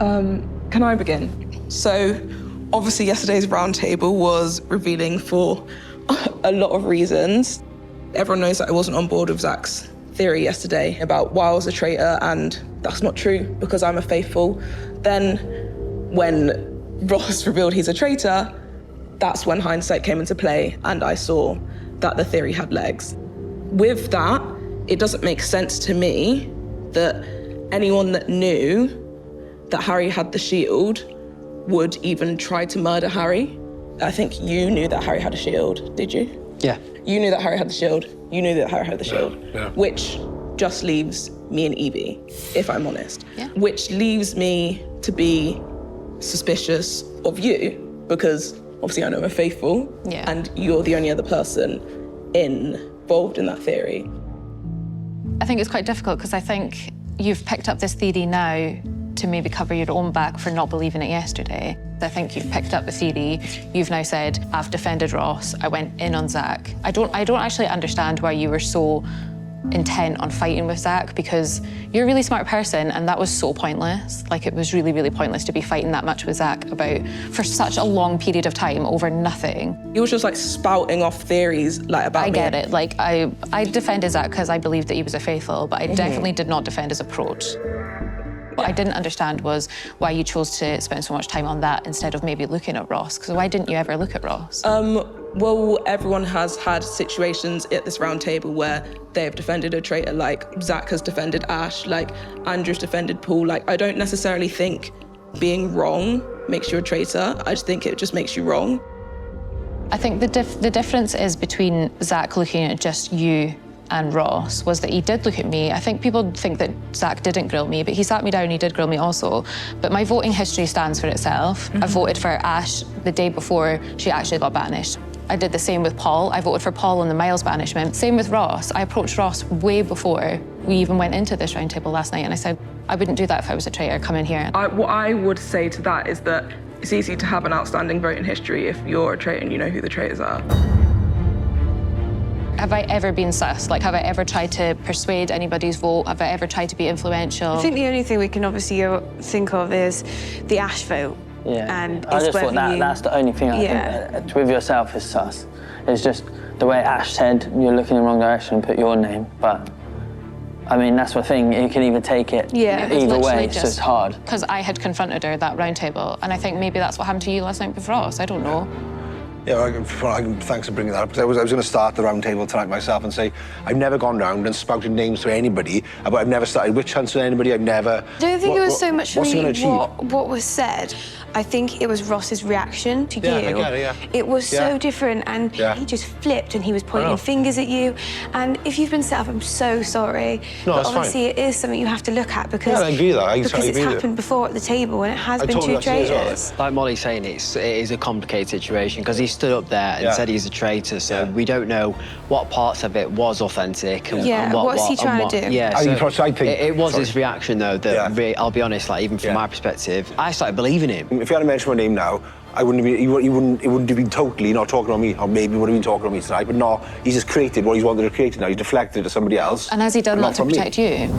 Can I begin? So, obviously yesterday's roundtable was revealing for a lot of reasons. Everyone knows that I wasn't on board with Zach's theory yesterday about why I was a traitor, and that's not true because I'm a faithful. Then when Ross revealed he's a traitor, that's when hindsight came into play and I saw that the theory had legs. With that, it doesn't make sense to me that anyone that knew that Harry had the shield would even try to murder Harry. I think you knew that Harry had a shield, did you? Yeah. You knew that Harry had the shield. You knew that Harry had the shield. Yeah. Which just leaves me and Evie, if I'm honest. Yeah. Which leaves me to be suspicious of you, because obviously I know I'm faithful, Yeah. and you're the only other person involved in that theory. I think it's quite difficult because I think you've picked up this theory now to maybe cover your own back for not believing it yesterday. I think you've picked up the theory. You've now said, I've defended Ross. I went in on Zach. I don't actually understand why you were so intent on fighting with Zach, because you're a really smart person and that was so pointless. Like, it was really, really pointless to be fighting that much with Zach for such a long period of time over nothing. He was just like spouting off theories like about I me. get it. Like, I defended Zach because I believed that he was a faithful, but I definitely did not defend his approach. What I didn't understand was why you chose to spend so much time on that instead of maybe looking at Ross, because why didn't you ever look at Ross? Well, everyone has had situations at this round table where they have defended a traitor, like Zach has defended Ash, like Andrew's defended Paul. Like, I don't necessarily think being wrong makes you a traitor. I just think it just makes you wrong. I think the difference is between Zach looking at just you and Ross was that he did look at me. I think people think that Zach didn't grill me, but he sat me down and he did grill me also. But my voting history stands for itself. I voted for Ash the day before she actually got banished. I did the same with Paul. I voted for Paul on the Miles banishment. Same with Ross. I approached Ross way before we even went into this round table last night, and I said, I wouldn't do that if I was a traitor. Come in here. What I would say to that is that it's easy to have an outstanding voting history if you're a traitor and you know who the traitors are. Have I ever been sus? Like, have I ever tried to persuade anybody's vote? Have I ever tried to be influential? I think the only thing we can obviously think of is the Ash vote. Yeah, and I just thought whether that's the only thing I think with yourself is sus. It's just the way Ash said you're looking in the wrong direction and put your name, but I mean, that's the thing, you can either take it either way, it's just hard. Because I had confronted her at that round table, and I think maybe that's what happened to you last night with Ross, I don't know. Yeah, thanks for bringing that up, because I was going to start the round table tonight myself and say I've never gone round and spouted names to anybody, but I've never started witch hunts with anybody. I've never. I don't think it was so much for what's me it gonna achieve? what was said. I think it was Ross's reaction to you. I get it, yeah. It was so different, and he just flipped and he was pointing fingers at you. And if you've been set up, I'm so sorry. No, but that's obviously fine. it is something you have to look at, because I agree with that. because it's happened before at the table, and it has been totally two agree as well. traitors. Like Molly's saying, it is a complicated situation because he stood up there and said he's a traitor, so we don't know what parts of it was authentic and what's he trying to do? Yeah, I so think it was his reaction though that I'll be honest, like even from my perspective, I started believing him. If you hadn't mentioned my name now, I wouldn't have been, it wouldn't have been totally not talking on me, or maybe would have been talking on me tonight, but no, he's just created what he's wanted to create now. He's deflected it to somebody else. And has he done that to protect you?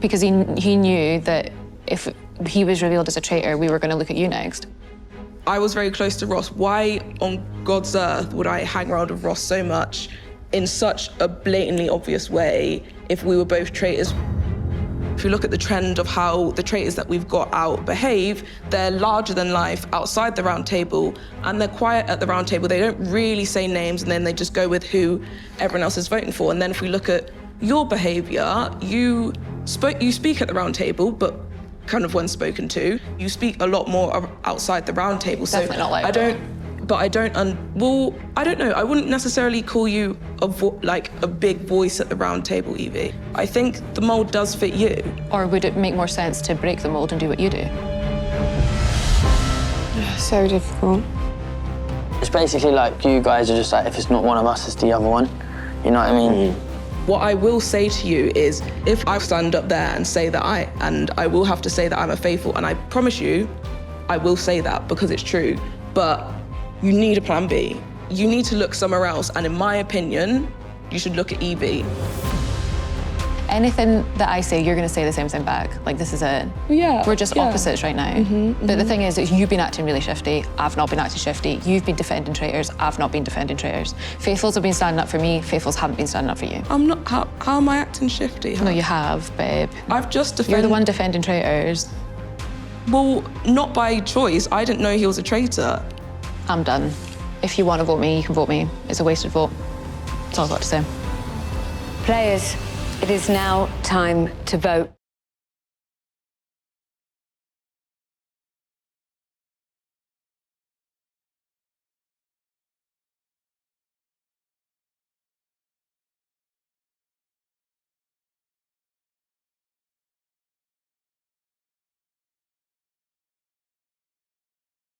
Because he knew that if he was revealed as a traitor, we were going to look at you next. I was very close to Ross. Why on God's earth would I hang around with Ross so much in such a blatantly obvious way if we were both traitors? If you look at the trend of how the traitors that we've got out behave, they're larger than life outside the round table, and they're quiet at the round table. They don't really say names, and then they just go with who everyone else is voting for. And then if we look at your behavior, you speak at the round table, but kind of when spoken to. You speak a lot more outside the round table. Definitely not like I don't know. I wouldn't necessarily call you a big voice at the round table, Evie. I think the mold does fit you. Or would it make more sense to break the mold and do what you do? So difficult. It's basically like you guys are just like, if it's not one of us, it's the other one. You know what I mean? What I will say to you is, if I stand up there and say that I will have to say that I'm a faithful, and I promise you, I will say that because it's true, but you need a plan B. You need to look somewhere else, and in my opinion, you should look at Evie. anything that I say, you're going to say the same thing back. Like, this is it. Yeah. We're just opposites right now. But the thing is you've been acting really shifty. I've not been acting shifty. You've been defending traitors. I've not been defending traitors. Faithfuls have been standing up for me. Faithfuls haven't been standing up for you. I'm not. How am I acting shifty? No, you have, babe. I've just defended. You're the one defending traitors. Well, not by choice. I didn't know he was a traitor. I'm done. If you want to vote me, you can vote me. It's a wasted vote. That's all I've got to say. Players, it is now time to vote.